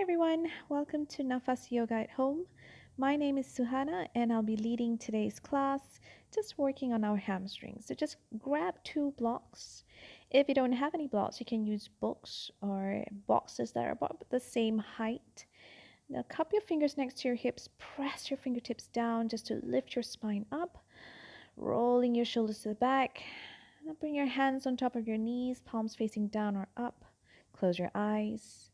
everyone, welcome to Nafas Yoga at Home. My name is Suhana and I'll be leading today's class, just working on our hamstrings. So just grab two blocks. If you don't have any blocks, you can use books or boxes that are about the same height. Now cup your fingers next to your hips, press your fingertips down just to lift your spine up, rolling your shoulders to the back. Now bring your hands on top of your knees, palms facing down or up. Close your eyes.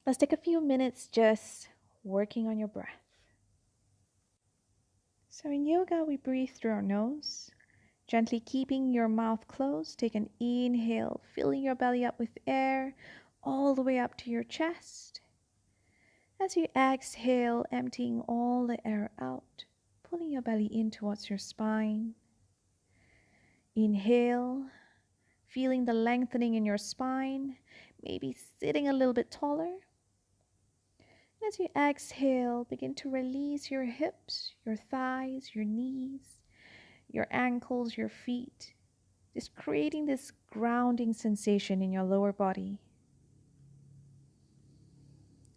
Let's take a few minutes just working on your breath. So in yoga, we breathe through our nose, gently keeping your mouth closed. Take an inhale, filling your belly up with air all the way up to your chest. As you exhale, emptying all the air out, pulling your belly in towards your spine. Inhale, feeling the lengthening in your spine, maybe sitting a little bit taller. As you exhale, begin to release your hips, your thighs, your knees, your ankles, your feet, just creating this grounding sensation in your lower body.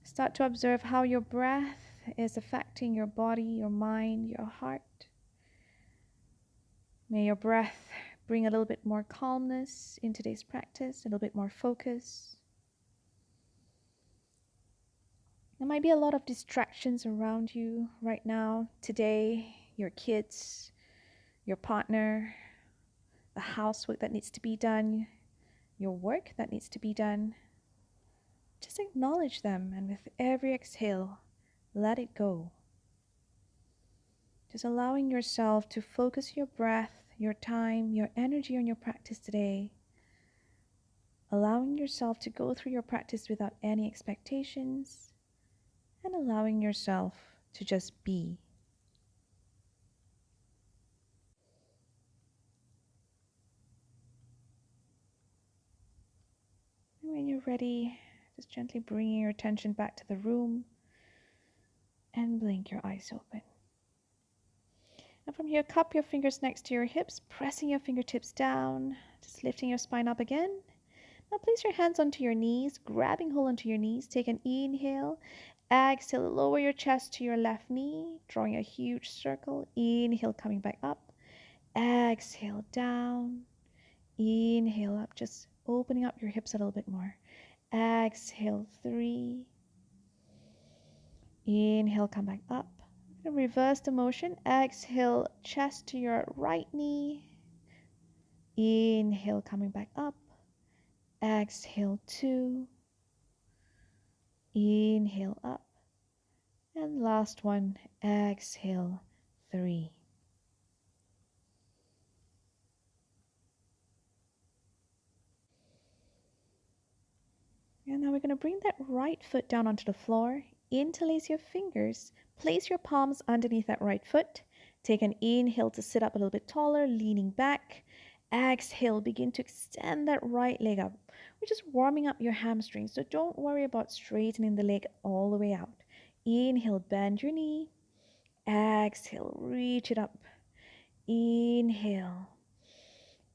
Start to observe how your breath is affecting your body, your mind, your heart. May your breath bring a little bit more calmness in today's practice, a little bit more focus. There might be a lot of distractions around you right now, today, your kids, your partner, the housework that needs to be done, your work that needs to be done. Just acknowledge them, and with every exhale, let it go. Just allowing yourself to focus your breath, your time, your energy on your practice today. Allowing yourself to go through your practice without any expectations, and allowing yourself to just be. And when you're ready, just gently bringing your attention back to the room and blink your eyes open. And from here, cup your fingers next to your hips, pressing your fingertips down, just lifting your spine up again. Now place your hands onto your knees, grabbing hold onto your knees. Take an inhale. Exhale, lower your chest to your left knee, drawing a huge circle. Inhale, coming back up. Exhale, down. Inhale up, just opening up your hips a little bit more. Exhale, 3. Inhale, come back up. And reverse the motion. Exhale, chest to your right knee. Inhale, coming back up. Exhale, 2. Inhale up. And last one, exhale, 3. And now we're going to bring that right foot down onto the floor. Interlace your fingers. Place your palms underneath that right foot. Take an inhale to sit up a little bit taller, leaning back. Exhale, begin to extend that right leg up. We're just warming up your hamstrings, so don't worry about straightening the leg all the way out. Inhale, bend your knee. Exhale, reach it up. Inhale.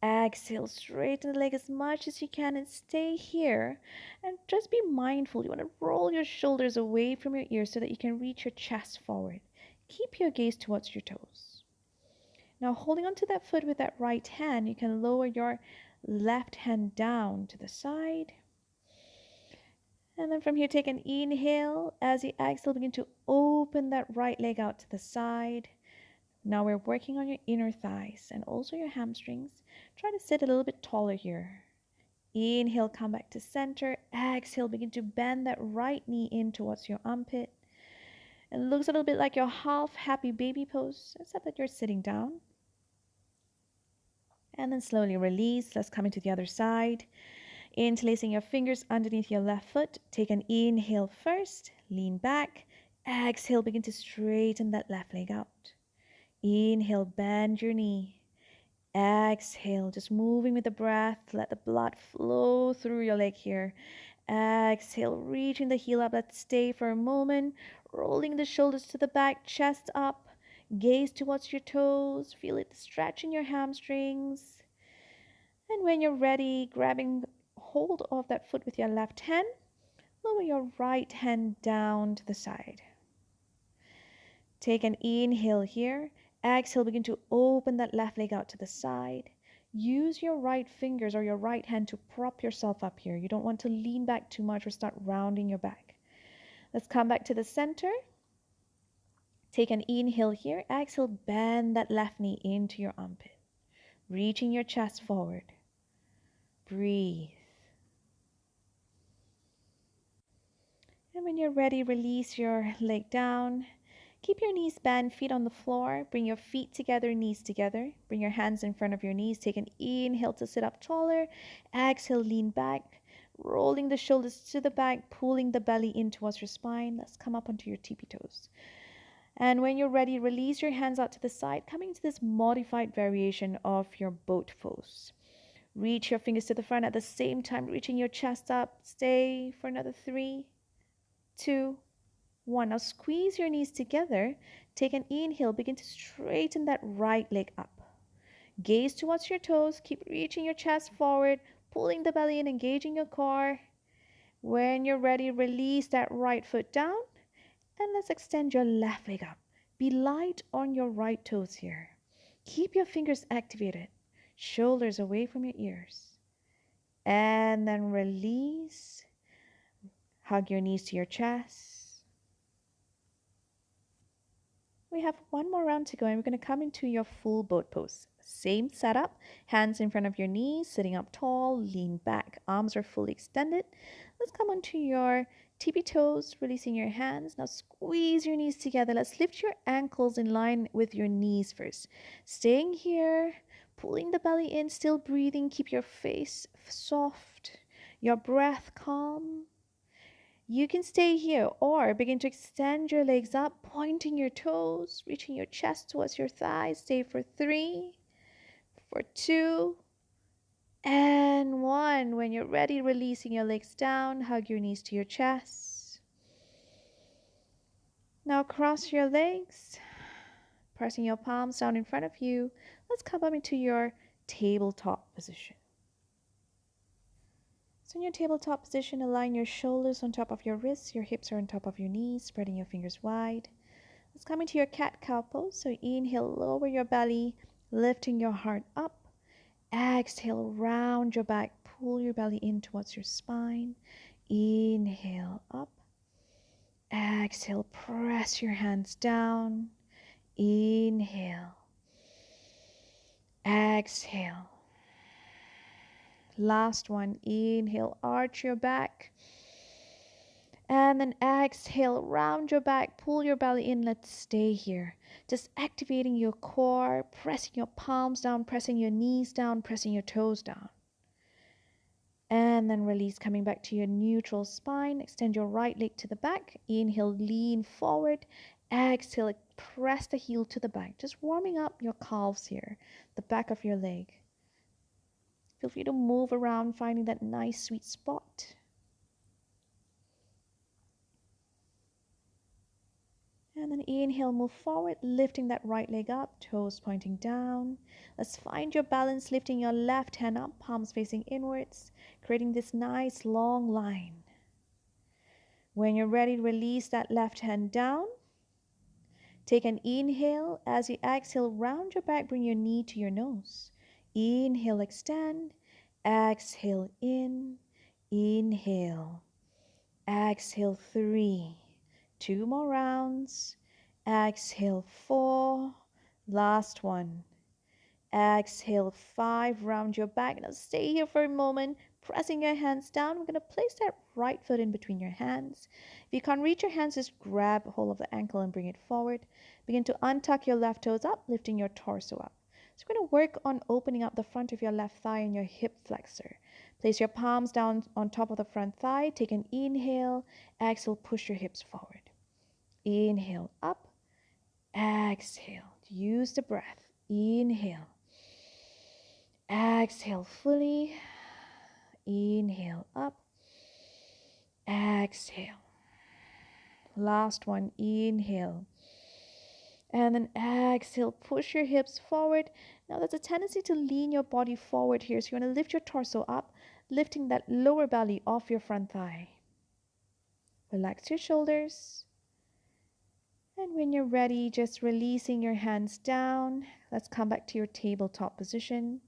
Exhale, straighten the leg as much as you can and stay here. And just be mindful. You want to roll your shoulders away from your ears so that you can reach your chest forward. Keep your gaze towards your toes. Now, holding onto that foot with that right hand, you can lower your left hand down to the side. And then from here, take an inhale. As you exhale, begin to open that right leg out to the side. Now we're working on your inner thighs and also your hamstrings. Try to sit a little bit taller here. Inhale, come back to center. Exhale, begin to bend that right knee in towards your armpit. It looks a little bit like your half happy baby pose, except that you're sitting down. And then slowly release. Let's come into the other side. Interlacing your fingers underneath your left foot. Take an inhale first. Lean back. Exhale, begin to straighten that left leg out. Inhale, bend your knee. Exhale, just moving with the breath. Let the blood flow through your leg here. Exhale, reaching the heel up. Let's stay for a moment. Rolling the shoulders to the back, chest up. Gaze towards your toes. Feel it stretch in your hamstrings. And when you're ready, grabbing hold of that foot with your left hand. Lower your right hand down to the side. Take an inhale here. Exhale, begin to open that left leg out to the side. Use your right fingers or your right hand to prop yourself up here. You don't want to lean back too much or start rounding your back. Let's come back to the center. Take an inhale here. Exhale, bend that left knee into your armpit. Reaching your chest forward. Breathe. And when you're ready, release your leg down. Keep your knees bent, feet on the floor. Bring your feet together, knees together. Bring your hands in front of your knees. Take an inhale to sit up taller. Exhale, lean back. Rolling the shoulders to the back, pulling the belly in towards your spine. Let's come up onto your tippy toes. And when you're ready, release your hands out to the side, coming to this modified variation of your boat pose. Reach your fingers to the front at the same time, reaching your chest up. Stay for another 3, 2, 1. Now squeeze your knees together. Take an inhale. Begin to straighten that right leg up. Gaze towards your toes. Keep reaching your chest forward, pulling the belly in, engaging your core. When you're ready, release that right foot down. And let's extend your left leg up. Be light on your right toes here. Keep your fingers activated. Shoulders away from your ears. And then release. Hug your knees to your chest. We have one more round to go and we're going to come into your full boat pose. Same setup, hands in front of your knees, sitting up tall, lean back, arms are fully extended. Let's come onto your tippy toes, releasing your hands. Now squeeze your knees together. Let's lift your ankles in line with your knees first. Staying here, pulling the belly in, still breathing. Keep your face soft, your breath calm. You can stay here or begin to extend your legs up, pointing your toes, reaching your chest towards your thighs. Stay for 3, for 2, and 1. When you're ready, releasing your legs down, hug your knees to your chest. Now cross your legs, pressing your palms down in front of you. Let's come up into your tabletop position. So in your tabletop position, align your shoulders on top of your wrists, your hips are on top of your knees, spreading your fingers wide. Let's come into your cat-cow pose. So inhale, lower your belly, lifting your heart up. Exhale, round your back, pull your belly in towards your spine. Inhale, up. Exhale, press your hands down. Inhale. Exhale. Last one. Inhale, arch your back. And then exhale, round your back, pull your belly in. Let's stay here. Just activating your core, pressing your palms down, pressing your knees down, pressing your toes down. And then release, coming back to your neutral spine. Extend your right leg to the back. Inhale, lean forward. Exhale, press the heel to the back. Just warming up your calves here, the back of your leg. Feel free to move around, finding that nice sweet spot. And then inhale, move forward, lifting that right leg up, toes pointing down. Let's find your balance, lifting your left hand up, palms facing inwards, creating this nice long line. When you're ready, release that left hand down. Take an inhale. As you exhale, round your back, bring your knee to your nose. Inhale, extend. Exhale, in. Inhale. Exhale, 3. 2 more rounds. Exhale, 4. Last one. Exhale, 5. Round your back. Now stay here for a moment, pressing your hands down. We're going to place that right foot in between your hands. If you can't reach your hands, just grab hold of the ankle and bring it forward. Begin to untuck your left toes up, lifting your torso up. So we're going to work on opening up the front of your left thigh and your hip flexor. Place your palms down on top of the front thigh. Take an inhale. Exhale, push your hips forward. Inhale, up. Exhale. Use the breath. Inhale. Exhale fully. Inhale, up. Exhale. Last one. Inhale. And then exhale. Push your hips forward. Now there's a tendency to lean your body forward here. So you want to lift your torso up, lifting that lower belly off your front thigh. Relax your shoulders. And when you're ready, just releasing your hands down. Let's come back to your tabletop position.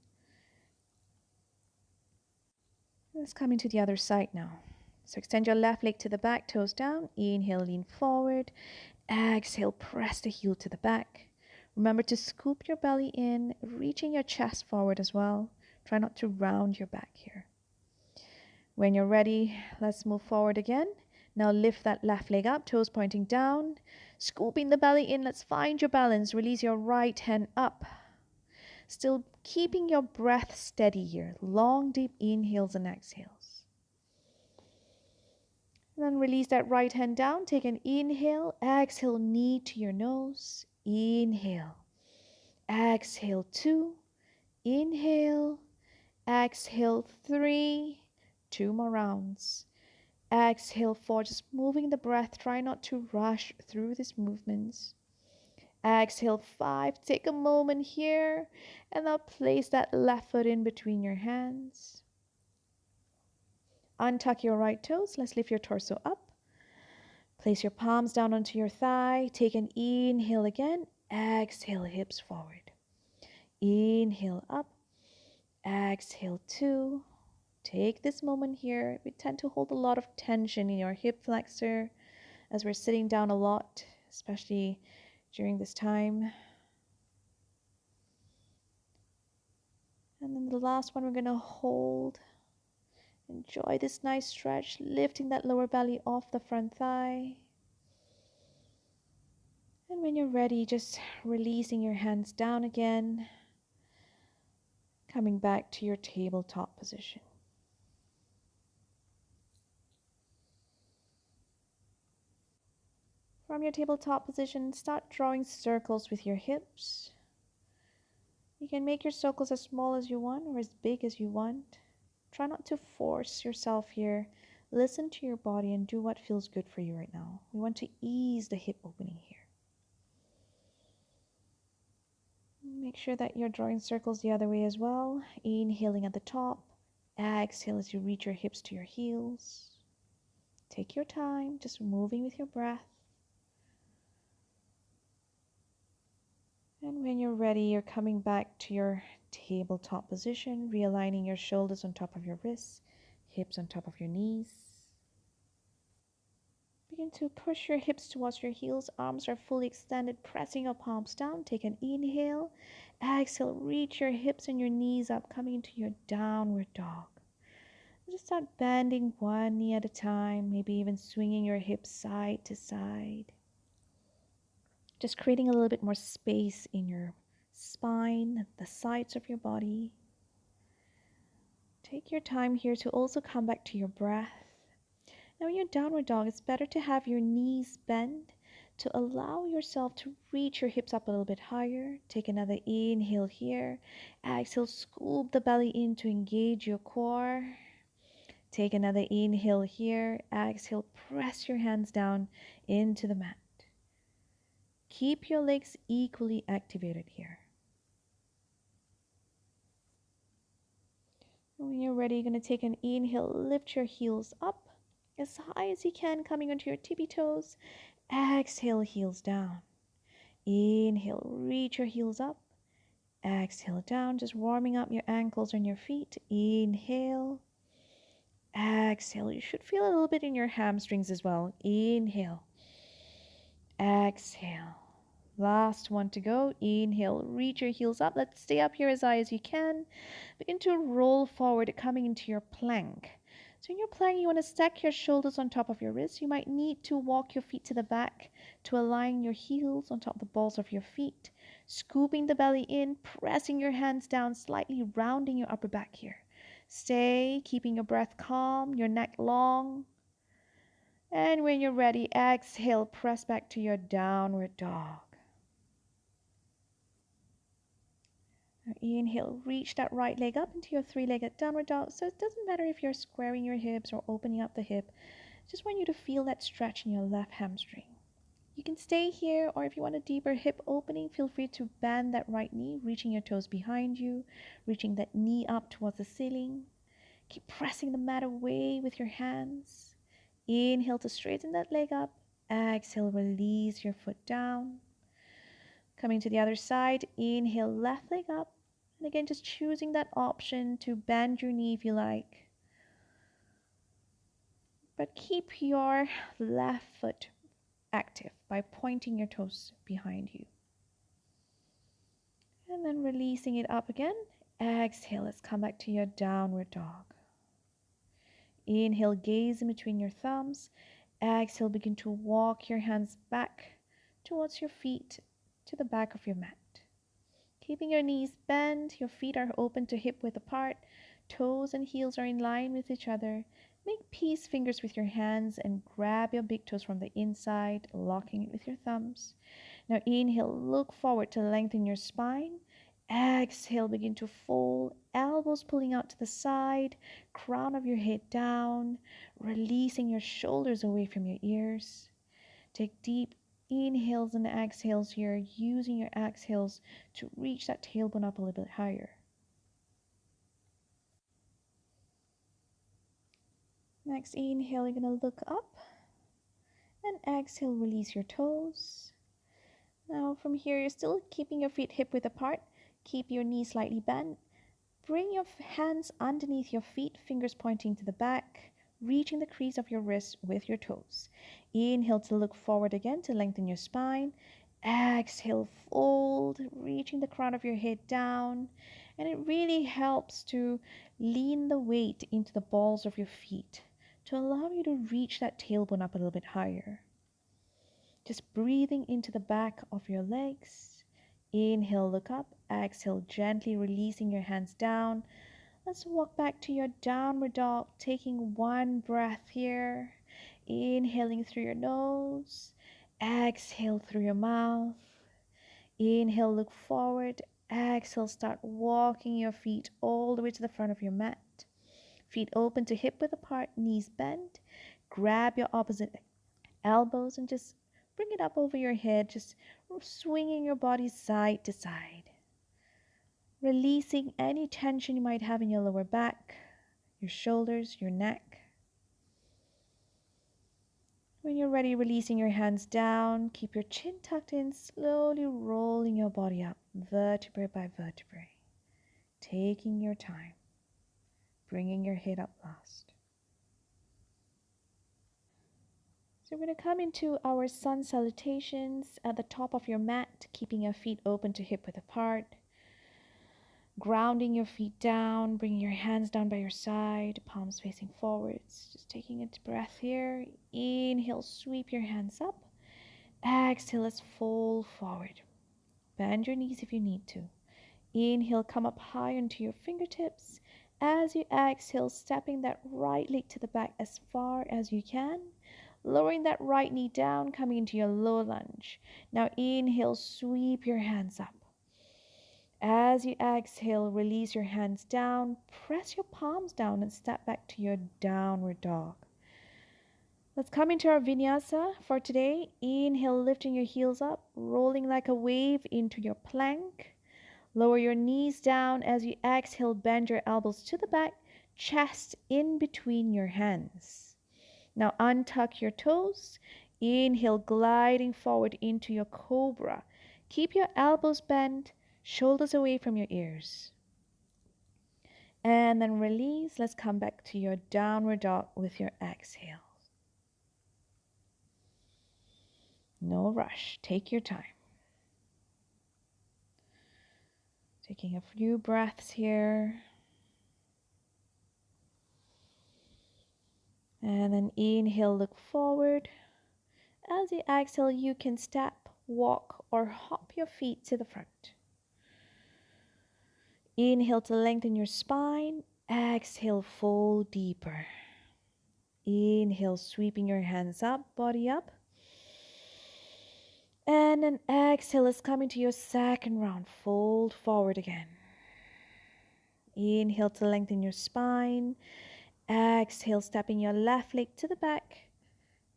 Let's come into the other side now. So extend your left leg to the back, toes down. Inhale, lean forward. Exhale, press the heel to the back. Remember to scoop your belly in, reaching your chest forward as well. Try not to round your back here. When you're ready, let's move forward again. Now lift that left leg up, toes pointing down. Scooping the belly in, let's find your balance. Release your right hand up. Still keeping your breath steady here. Long, deep inhales and exhales. And then release that right hand down. Take an inhale. Exhale, knee to your nose. Inhale. Exhale, 2. Inhale. Exhale, 3. 2 more rounds. Exhale, 4. Just moving the breath. Try not to rush through these movements. Exhale, 5. Take a moment here. And now place that left foot in between your hands. Untuck your right toes. Let's lift your torso up. Place your palms down onto your thigh. Take an inhale again. Exhale, hips forward. Inhale up. Exhale, 2. Take this moment here. We tend to hold a lot of tension in your hip flexor as we're sitting down a lot, especially during this time. And then the last one we're going to hold. Enjoy this nice stretch, lifting that lower belly off the front thigh. And when you're ready, just releasing your hands down again, coming back to your tabletop position. From your tabletop position, start drawing circles with your hips. You can make your circles as small as you want or as big as you want. Try not to force yourself here. Listen to your body and do what feels good for you right now. We want to ease the hip opening here. Make sure that you're drawing circles the other way as well. Inhaling at the top. Exhale as you reach your hips to your heels. Take your time, just moving with your breath. And when you're ready, you're coming back to your tabletop position, realigning your shoulders on top of your wrists, hips on top of your knees. Begin to push your hips towards your heels. Arms are fully extended, pressing your palms down. Take an inhale. Exhale, reach your hips and your knees up, coming into your downward dog. Just start bending one knee at a time, maybe even swinging your hips side to side. Just creating a little bit more space in your spine, the sides of your body. Take your time here to also come back to your breath. Now in your downward dog, it's better to have your knees bent to allow yourself to reach your hips up a little bit higher. Take another inhale here. Exhale, scoop the belly in to engage your core. Take another inhale here. Exhale, press your hands down into the mat. Keep your legs equally activated here. When you're ready, you're going to take an inhale. Lift your heels up as high as you can, coming onto your tippy toes. Exhale, heels down. Inhale, reach your heels up. Exhale, down, just warming up your ankles and your feet. Inhale. Exhale. You should feel a little bit in your hamstrings as well. Inhale. Exhale. Last one to go. Inhale, reach your heels up. Let's stay up here as high as you can. Begin to roll forward, coming into your plank. So in your plank, you want to stack your shoulders on top of your wrists. You might need to walk your feet to the back to align your heels on top of the balls of your feet. Scooping the belly in, pressing your hands down, slightly rounding your upper back here. Stay, keeping your breath calm, your neck long. And when you're ready, exhale, press back to your downward dog. Now inhale, reach that right leg up into your three-legged downward dog. So it doesn't matter if you're squaring your hips or opening up the hip. Just want you to feel that stretch in your left hamstring. You can stay here, or if you want a deeper hip opening, feel free to bend that right knee, reaching your toes behind you, reaching that knee up towards the ceiling. Keep pressing the mat away with your hands. Inhale to straighten that leg up. Exhale, release your foot down. Coming to the other side, inhale, left leg up. And again, just choosing that option to bend your knee if you like. But keep your left foot active by pointing your toes behind you. And then releasing it up again. Exhale, let's come back to your downward dog. Inhale, gaze in between your thumbs. Exhale, begin to walk your hands back towards your feet to the back of your mat. Keeping your knees bent, your feet are open to hip width apart, toes and heels are in line with each other. Make peace fingers with your hands and grab your big toes from the inside, locking it with your thumbs. Now inhale, look forward to lengthen your spine. Exhale, begin to fold, elbows pulling out to the side, crown of your head down, releasing your shoulders away from your ears. Take deep inhales and exhales here, using your exhales to reach that tailbone up a little bit higher. Next inhale, you're going to look up, and exhale, release your toes. Now from here, you're still keeping your feet hip width apart. Keep your knees slightly bent. Bring your hands underneath your feet, fingers pointing to the back, reaching the crease of your wrist with your toes. Inhale to look forward again to lengthen your spine. Exhale, fold, reaching the crown of your head down. And it really helps to lean the weight into the balls of your feet to allow you to reach that tailbone up a little bit higher. Just breathing into the back of your legs. Inhale, look up. Exhale, gently releasing your hands down. Let's walk back to your downward dog, taking one breath here. Inhaling through your nose. Exhale through your mouth. Inhale, look forward. Exhale, start walking your feet all the way to the front of your mat. Feet open to hip width apart, knees bent. Grab your opposite elbows and just bring it up over your head, just swinging your body side to side. Releasing any tension you might have in your lower back, your shoulders, your neck. When you're ready, releasing your hands down, keep your chin tucked in, slowly rolling your body up, vertebrae by vertebrae. Taking your time, bringing your head up last. So we're going to come into our sun salutations at the top of your mat, keeping your feet open to hip width apart. Grounding your feet down, bringing your hands down by your side, palms facing forwards. Just taking a breath here. Inhale, sweep your hands up. Exhale, let's fold forward. Bend your knees if you need to. Inhale, come up high onto your fingertips. As you exhale, stepping that right leg to the back as far as you can. Lowering that right knee down, coming into your low lunge. Now inhale, sweep your hands up. As you exhale, release your hands down, press your palms down and step back to your downward dog. Let's come into our vinyasa for today. Inhale, lifting your heels up, rolling like a wave into your plank. Lower your knees down. As you exhale, bend your elbows to the back, chest in between your hands. Now untuck your toes. Inhale, gliding forward into your cobra. Keep your elbows bent, shoulders away from your ears. And then release. Let's come back to your downward dog with your exhale. No rush. Take your time. Taking a few breaths here. And then inhale, look forward. As you exhale, you can step, walk, or hop your feet to the front. Inhale to lengthen your spine. Exhale, fold deeper. Inhale, sweeping your hands up, body up. And then exhale is coming to your second round. Fold forward again. Inhale to lengthen your spine. Exhale, stepping your left leg to the back.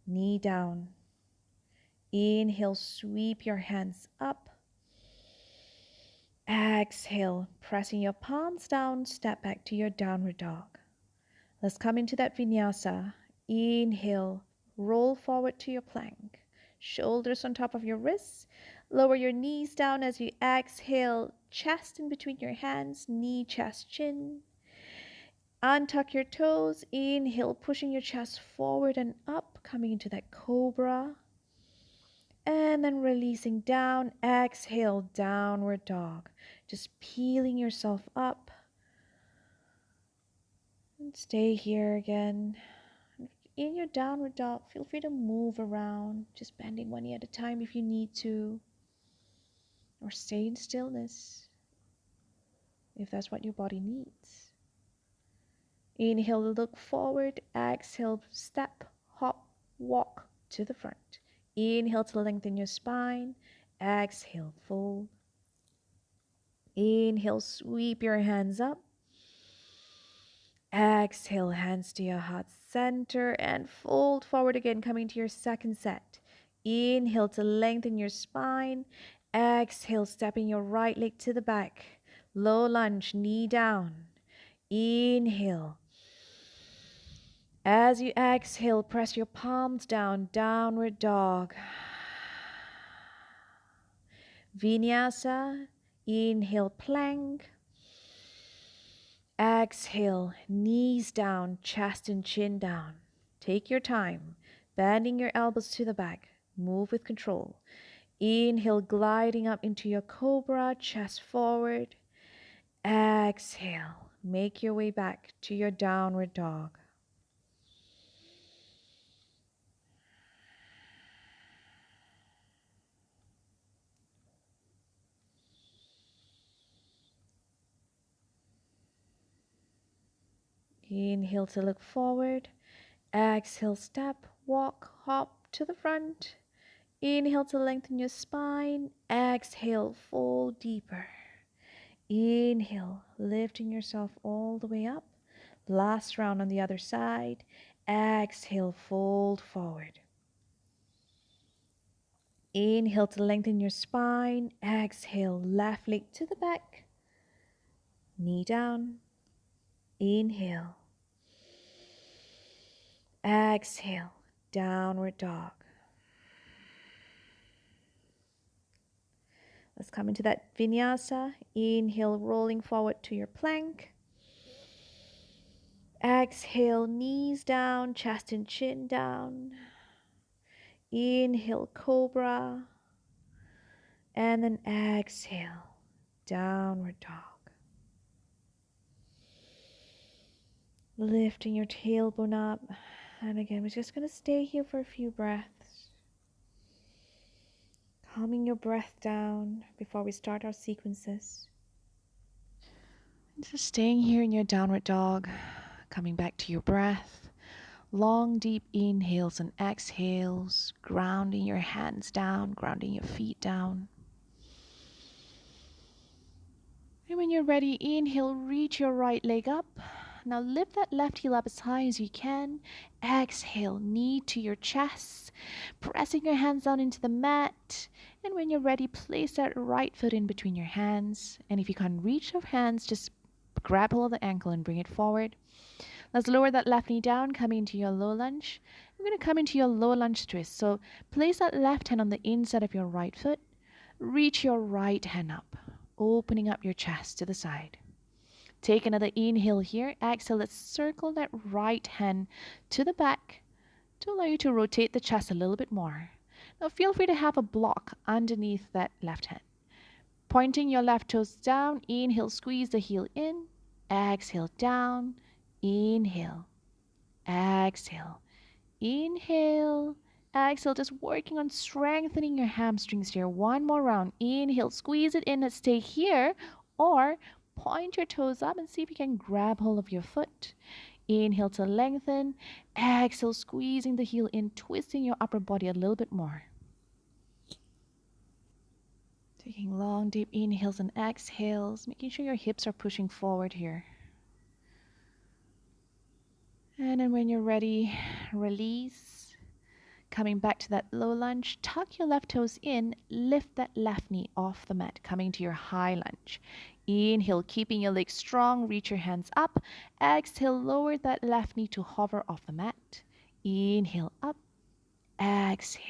Knee down. Inhale, sweep your hands up. Exhale, pressing your palms down, step back to your downward dog. Let's come into that vinyasa. Inhale, Roll forward to your plank. Shoulders on top of your wrists. Lower your knees down as you exhale. Chest in between your hands. Knee, chest, chin. Untuck your toes. Inhale, pushing your chest forward and up, coming into that cobra. And then releasing down. Exhale, downward dog. Just peeling yourself up. And stay here again. In your downward dog, feel free to move around, just bending one knee at a time if you need to, or stay in stillness if that's what your body needs. Inhale, look forward. Exhale, step, hop, walk to the front. Inhale to lengthen your spine. Exhale, fold. Inhale, sweep your hands up. Exhale, hands to your heart center and fold forward again, coming to your second set. Inhale to lengthen your spine. Exhale, stepping your right leg to the back. Low lunge, knee down. Inhale. As you exhale, press your palms down, downward dog. Vinyasa. Inhale, plank. Exhale, knees down, chest and chin down. Take your time, bending your elbows to the back. Move with control. Inhale, gliding up into your cobra, chest forward. Exhale, make your way back to your downward dog. Inhale to look forward. Exhale, step, walk, hop to the front. Inhale to lengthen your spine. Exhale, fold deeper. Inhale, lifting yourself all the way up. Last round on the other side. Exhale, fold forward. Inhale to lengthen your spine. Exhale, left leg to the back. Knee down. Inhale. Exhale, downward dog. Let's come into that vinyasa. Inhale, rolling forward to your plank. Exhale, knees down, chest and chin down. Inhale, cobra. And then exhale, downward dog. Lifting your tailbone up. And again, we're just going to stay here for a few breaths. Calming your breath down before we start our sequences. Just staying here in your downward dog, coming back to your breath. Long, deep inhales and exhales, grounding your hands down, grounding your feet down. And when you're ready, inhale, reach your right leg up. Now lift that left heel up as high as you can. Exhale, knee to your chest, pressing your hands down into the mat. And when you're ready, place that right foot in between your hands. And if you can't reach your hands, just grab hold of the ankle and bring it forward. Let's lower that left knee down, coming into your low lunge. We're going to come into your low lunge twist. So place that left hand on the inside of your right foot. Reach your right hand up, opening up your chest to the side. Take another inhale here. Exhale, let's circle that right hand to the back to allow you to rotate the chest a little bit more. Now feel free to have a block underneath that left hand. Pointing your left toes down. Inhale, squeeze the heel in. Exhale, down. Inhale. Exhale. Inhale. Exhale, just working on strengthening your hamstrings here. One more round. Inhale, squeeze it in and stay here. Or point your toes up and see if you can grab hold of your foot. Inhale to lengthen. Exhale, squeezing the heel in, twisting your upper body a little bit more. Taking long, deep inhales and exhales, making sure your hips are pushing forward here. And then when you're ready, release. Coming back to that low lunge, tuck your left toes in, lift that left knee off the mat, coming to your high lunge. Inhale, keeping your legs strong, reach your hands up. Exhale, lower that left knee to hover off the mat. Inhale, up. Exhale.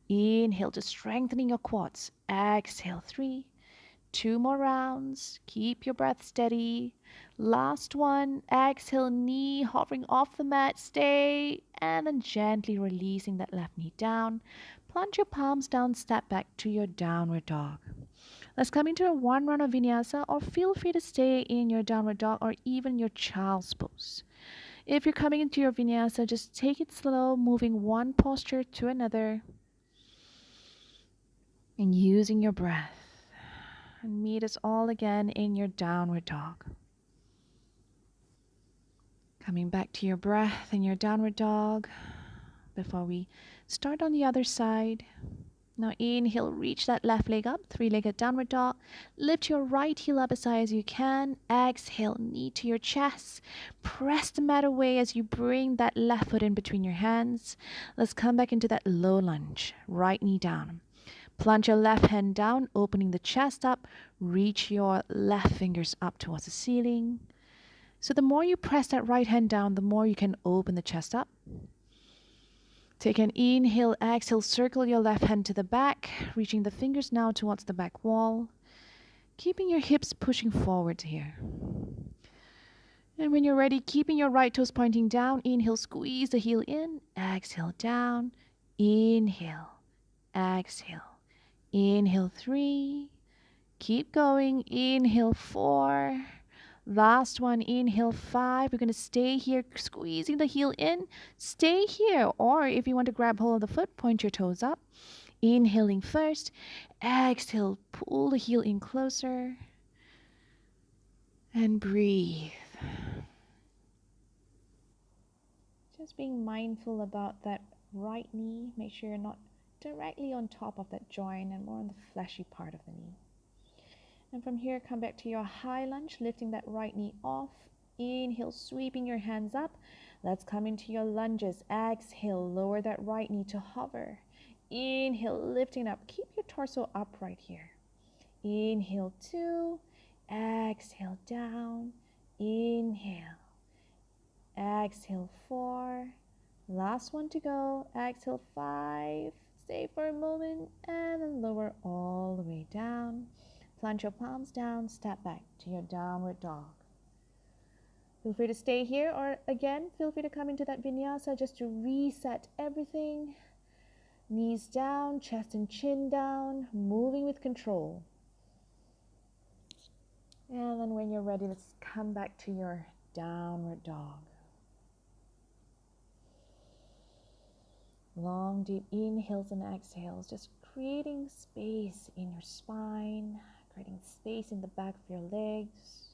Inhale, just strengthening your quads. Exhale, 3. 2 more rounds. Keep your breath steady. Last one. Exhale, knee hovering off the mat. Stay. And then gently releasing that left knee down. Plant your palms down. Step back to your downward dog. Let's come into a one round of vinyasa, or feel free to stay in your downward dog or even your child's pose. If you're coming into your vinyasa, just take it slow, moving one posture to another and using your breath. And meet us all again in your downward dog. Coming back to your breath in your downward dog before we start on the other side. Now inhale, reach that left leg up, three-legged downward dog. Lift your right heel up as high as you can. Exhale, knee to your chest. Press the mat away as you bring that left foot in between your hands. Let's come back into that low lunge. Right knee down. Plant your left hand down, opening the chest up. Reach your left fingers up towards the ceiling. So the more you press that right hand down, the more you can open the chest up. Take an inhale, exhale, circle your left hand to the back, reaching the fingers now towards the back wall, keeping your hips pushing forward here. And when you're ready, keeping your right toes pointing down, inhale, squeeze the heel in, exhale, down, inhale, exhale, inhale, 3, keep going, inhale, 4, last one, inhale, 5. We're going to stay here, squeezing the heel in. Stay here, or if you want to grab hold of the foot, point your toes up. Inhaling first. Exhale, pull the heel in closer. And breathe. Just being mindful about that right knee. Make sure you're not directly on top of that joint and more on the fleshy part of the knee. And from here, come back to your high lunge, lifting that right knee off. Inhale, sweeping your hands up. Let's come into your lunges. Exhale, lower that right knee to hover. Inhale, lifting up. Keep your torso upright here. Inhale, 2. Exhale, down. Inhale. Exhale, 4. Last one to go. Exhale, 5. Stay for a moment and then lower all the way down. Plant your palms down, step back to your downward dog. Feel free to stay here, or again, feel free to come into that vinyasa just to reset everything. Knees down, chest and chin down, moving with control. And then when you're ready, let's come back to your downward dog. Long, deep inhales and exhales, just creating space in your spine, creating space in the back of your legs.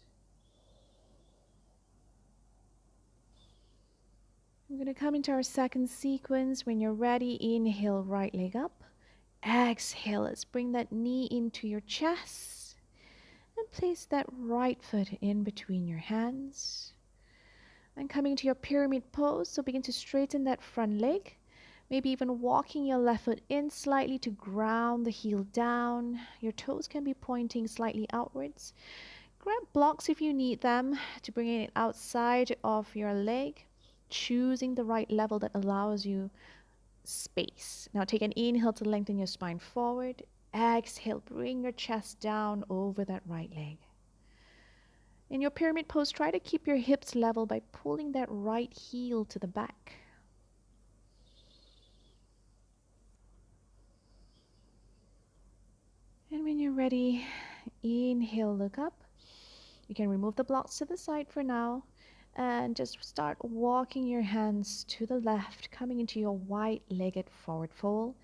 We're going to come into our second sequence. When you're ready, inhale, right leg up. Exhale, let's bring that knee into your chest and place that right foot in between your hands. And coming to your pyramid pose, so begin to straighten that front leg. Maybe even walking your left foot in slightly to ground the heel down. Your toes can be pointing slightly outwards. Grab blocks if you need them to bring it outside of your leg, choosing the right level that allows you space. Now take an inhale to lengthen your spine forward. Exhale, bring your chest down over that right leg. In your pyramid pose, try to keep your hips level by pulling that right heel to the back. And when you're ready, inhale, look up. You can remove the blocks to the side for now and just start walking your hands to the left, coming into your wide-legged forward fold,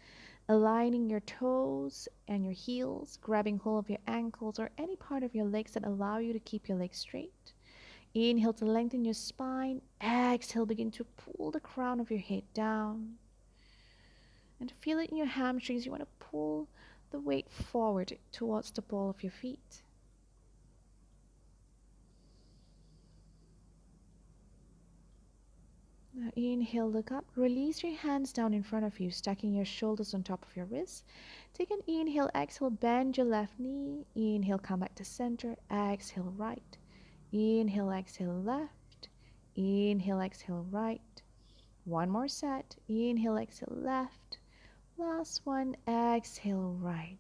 aligning your toes and your heels, grabbing hold of your ankles or any part of your legs that allow you to keep your legs straight. Inhale to lengthen your spine. Exhale, begin to pull the crown of your head down. And feel it in your hamstrings. You want to pull the weight forward towards the ball of your feet. Now inhale, look up. Release your hands down in front of you, stacking your shoulders on top of your wrists. Take an inhale, exhale, bend your left knee. Inhale, come back to center. Exhale, right. Inhale, exhale, left. Inhale, exhale, right. One more set. Inhale, exhale, left. Last one, exhale, right.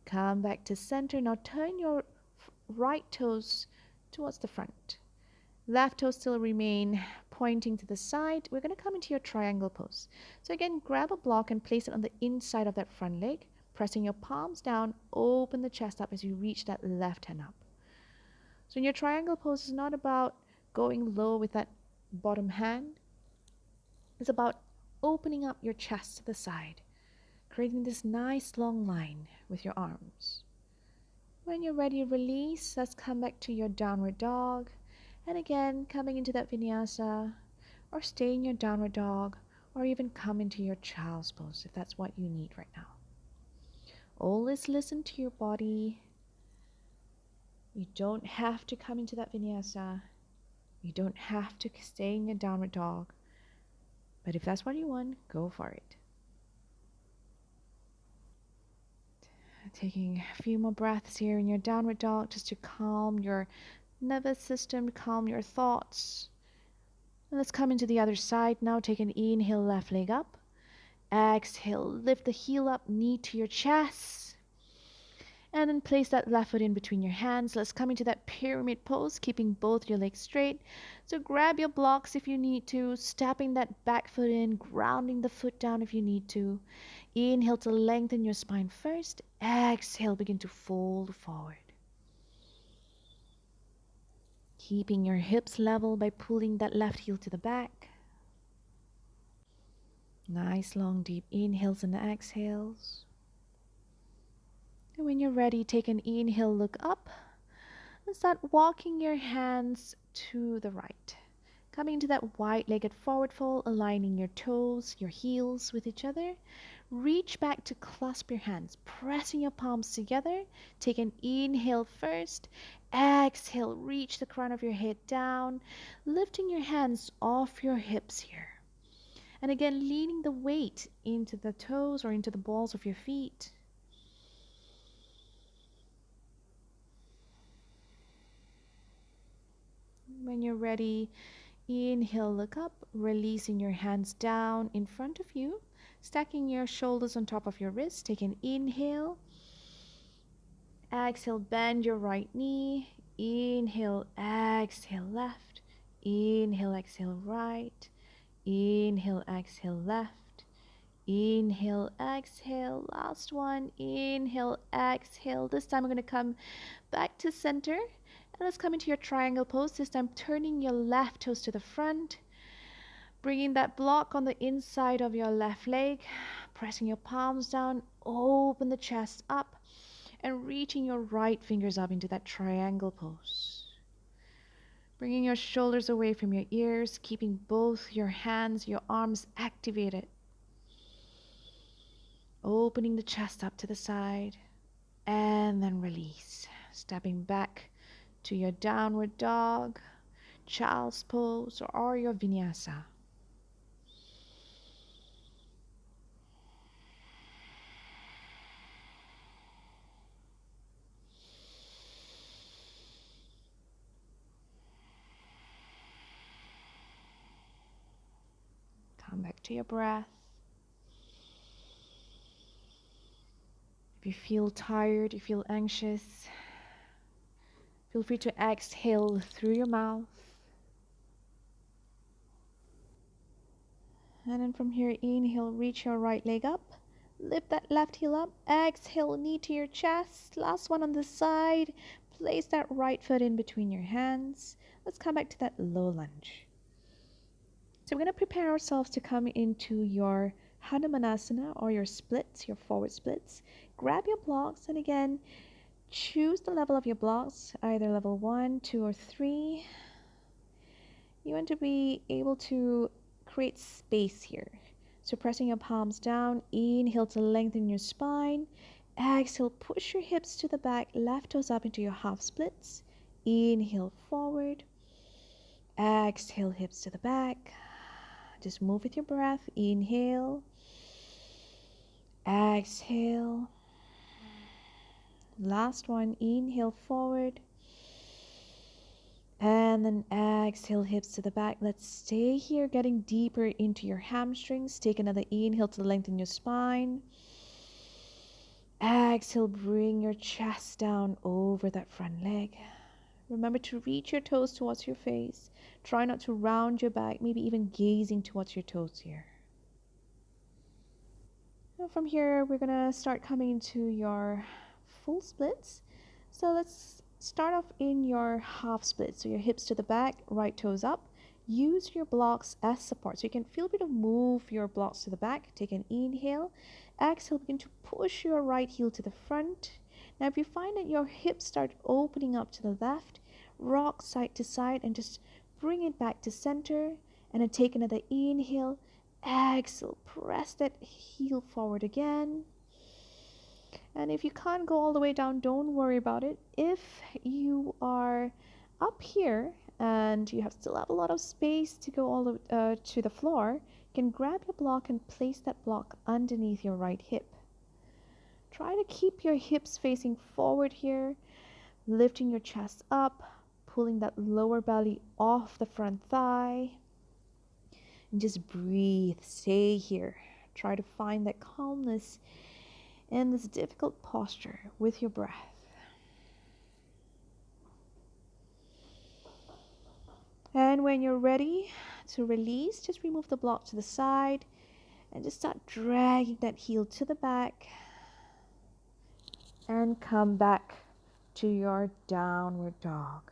Come back to center. Now turn your right toes towards the front. Left toes still remain pointing to the side. We're going to come into your triangle pose. So again, grab a block and place it on the inside of that front leg. Pressing your palms down, open the chest up as you reach that left hand up. So in your triangle pose, it's not about going low with that bottom hand. It's about opening up your chest to the side, creating this nice long line with your arms. When you're ready, release. Let's come back to your downward dog. And again, coming into that vinyasa, or stay in your downward dog, or even come into your child's pose if that's what you need right now. Always listen to your body. You don't have to come into that vinyasa. You don't have to stay in your downward dog. But if that's what you want, go for it. Taking a few more breaths here in your downward dog just to calm your nervous system, calm your thoughts. And let's come into the other side now. Take an inhale, left leg up. Exhale, lift the heel up, knee to your chest. And then place that left foot in between your hands. Let's come into that pyramid pose, keeping both your legs straight. So grab your blocks if you need to, stepping that back foot in, grounding the foot down if you need to. Inhale to lengthen your spine first. Exhale, begin to fold forward. Keeping your hips level by pulling that left heel to the back. Nice long deep inhales and exhales. And when you're ready, take an inhale, look up, and start walking your hands to the right. Coming into that wide-legged forward fold, aligning your toes, your heels with each other. Reach back to clasp your hands, pressing your palms together. Take an inhale first. Exhale, reach the crown of your head down, lifting your hands off your hips here. And again, leaning the weight into the toes or into the balls of your feet. When you're ready, inhale, look up, releasing your hands down in front of you, stacking your shoulders on top of your wrists. Take an inhale. Exhale, bend your right knee. Inhale, exhale, left. Inhale, exhale, right. Inhale, exhale, left. Inhale, exhale. Last one. Inhale, exhale. This time we're going to come back to center. And let's come into your triangle pose. This time turning your left toes to the front. Bringing that block on the inside of your left leg. Pressing your palms down. Open the chest up. And reaching your right fingers up into that triangle pose. Bringing your shoulders away from your ears, keeping both your hands, your arms activated. Opening the chest up to the side, and then release. Stepping back to your downward dog, child's pose, or your vinyasa. Come back to your breath. If you feel tired, you feel anxious, feel free to exhale through your mouth. And then from here, inhale, reach your right leg up. Lift that left heel up. Exhale, knee to your chest. Last one on this side. Place that right foot in between your hands. Let's come back to that low lunge. So we're going to prepare ourselves to come into your Hanumanasana or your splits, your forward splits. Grab your blocks and again, choose the level of your blocks, either level 1, 2, or 3. You want to be able to create space here. So pressing your palms down, inhale to lengthen your spine. Exhale, push your hips to the back, left toes up into your half splits. Inhale forward. Exhale, hips to the back. Just move with your breath. Inhale. Exhale. Last one, inhale forward. And then exhale, hips to the back. Let's stay here, getting deeper into your hamstrings. Take another inhale to lengthen your spine. Exhale, bring your chest down over that front leg. Remember to reach your toes towards your face. Try not to round your back, maybe even gazing towards your toes here. Now from here, we're going to start coming into your full splits. So let's start off in your half split. So your hips to the back, right toes up. Use your blocks as support. So you can feel free to move your blocks to the back. Take an inhale. Exhale, begin to push your right heel to the front. Now if you find that your hips start opening up to the left, rock side to side and just bring it back to center. And then take another inhale. Exhale, press that heel forward again. And if you can't go all the way down, don't worry about it. If you are up here and you still have a lot of space to go all to the floor, you can grab your block and place that block underneath your right hip. Try to keep your hips facing forward here, lifting your chest up, pulling that lower belly off the front thigh. And just breathe, stay here. Try to find that calmness in this difficult posture with your breath. And when you're ready to release, just remove the block to the side and just start dragging that heel to the back and come back to your downward dog.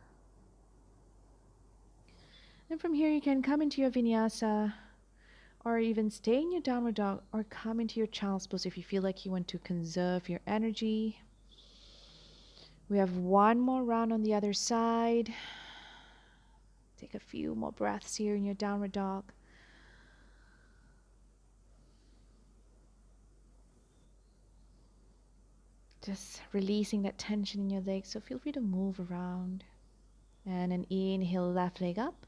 And from here, you can come into your vinyasa or even stay in your downward dog or come into your child's pose if you feel like you want to conserve your energy. We have one more round on the other side. Take a few more breaths here in your downward dog. Just releasing that tension in your legs, so feel free to move around. And an inhale, left leg up.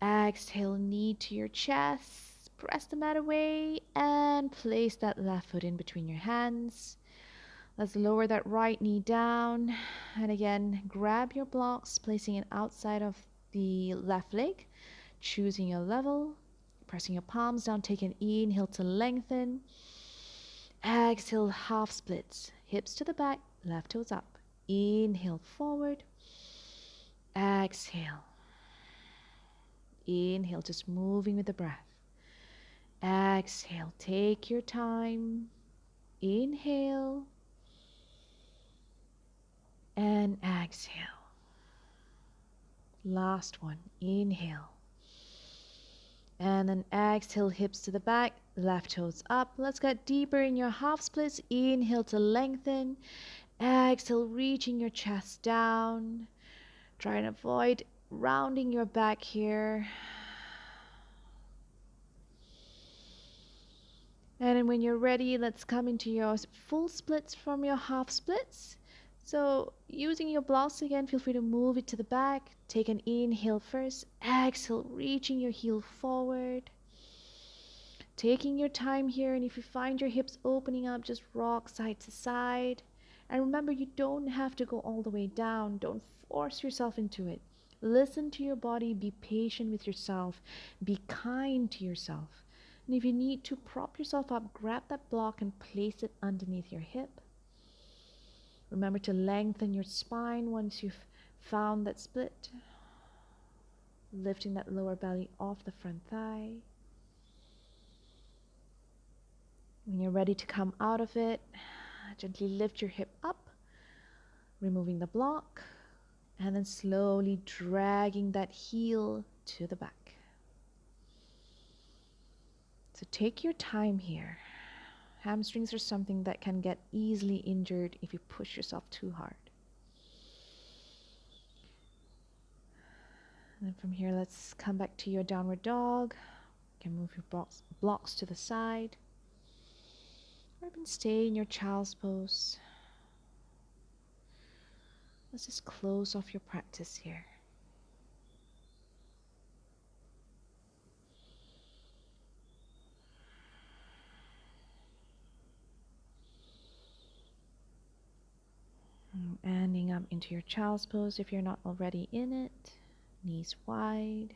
Exhale, knee to your chest. Press the mat away and place that left foot in between your hands. Let's lower that right knee down. And again, grab your blocks, placing it outside of the left leg. Choosing your level. Pressing your palms down. Take an inhale to lengthen. Exhale, half splits. Hips to the back, left toes up. Inhale, forward. Exhale. Inhale, just moving with the breath. Exhale, take your time. Inhale. And exhale. Last one. Inhale. And then exhale, hips to the back, left toes up. Let's get deeper in your half splits. Inhale to lengthen. Exhale, reaching your chest down. Try and avoid rounding your back here. And then when you're ready, let's come into your full splits from your half splits. So using your blocks again, feel free to move it to the back. Take an inhale first. Exhale, reaching your heel forward. Taking your time here, and if you find your hips opening up, just rock side to side. And remember, you don't have to go all the way down. Don't force yourself into it. Listen to your body. Be patient with yourself. Be kind to yourself. And if you need to prop yourself up, grab that block and place it underneath your hip. Remember to lengthen your spine once you've found that split. Lifting that lower belly off the front thigh. When you're ready to come out of it, gently lift your hip up, removing the block, and then slowly dragging that heel to the back. So take your time here. Hamstrings are something that can get easily injured if you push yourself too hard. And then from here, let's come back to your downward dog. You can move your blocks to the side. Or even stay in your child's pose. Let's just close off your practice here. Ending up into your child's pose if you're not already in it. Knees wide,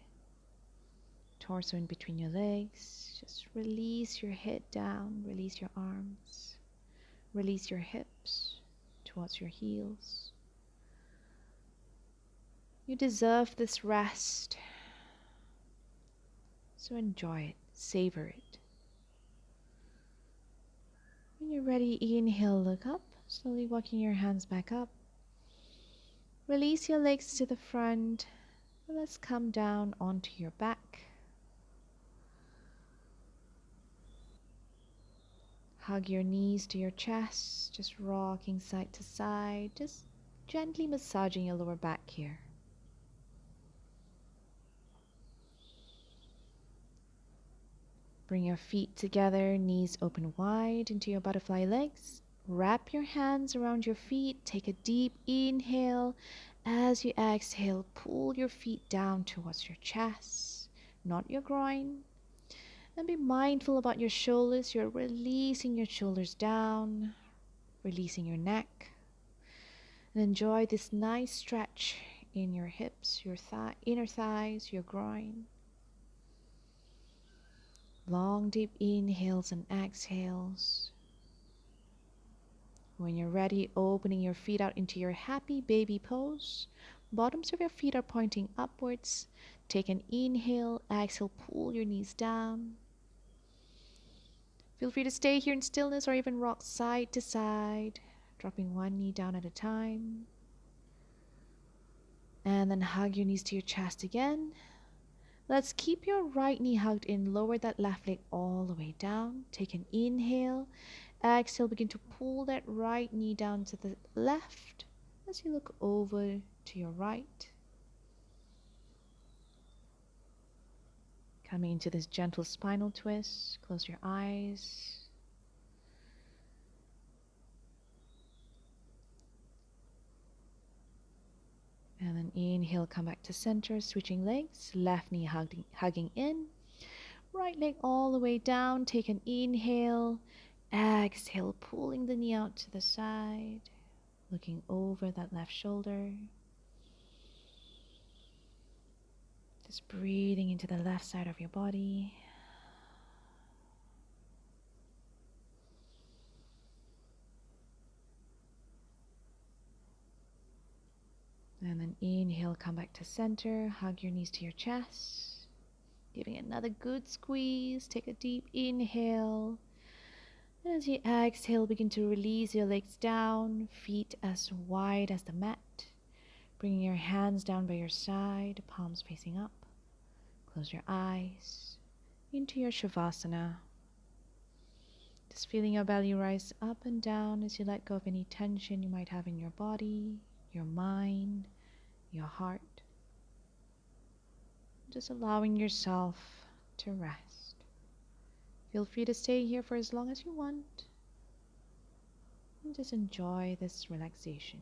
torso in between your legs. Just release your head down, release your arms, release your hips towards your heels. You deserve this rest, so enjoy it, savor it. When you're ready, inhale, look up, slowly walking your hands back up. Release your legs to the front. Let's come down onto your back. Hug your knees to your chest, just rocking side to side, just gently massaging your lower back here. Bring your feet together, knees open wide into your butterfly legs. Wrap your hands around your feet. Take a deep inhale. As you exhale, pull your feet down towards your chest, not your groin. And be mindful about your shoulders. You're releasing your shoulders down, releasing your neck. And enjoy this nice stretch in your hips, your inner thighs, your groin. Long, deep inhales and exhales. When you're ready, opening your feet out into your happy baby pose. Bottoms of your feet are pointing upwards. Take an inhale, exhale, pull your knees down. Feel free to stay here in stillness or even rock side to side, dropping one knee down at a time. And then hug your knees to your chest again. Let's keep your right knee hugged in. Lower that left leg all the way down. Take an inhale. Exhale, begin to pull that right knee down to the left as you look over to your right. Coming into this gentle spinal twist. Close your eyes. And then inhale, come back to center, switching legs. Left knee hugging in. Right leg all the way down. Take an inhale. Exhale, pulling the knee out to the side. Looking over that left shoulder. Just breathing into the left side of your body. And then inhale, come back to center. Hug your knees to your chest. Giving another good squeeze. Take a deep inhale. And as you exhale, begin to release your legs down. Feet as wide as the mat. Bringing your hands down by your side. Palms facing up. Close your eyes. Into your Shavasana. Just feeling your belly rise up and down as you let go of any tension you might have in your body, your mind, your heart. Just allowing yourself to rest. Feel free to stay here for as long as you want. And just enjoy this relaxation.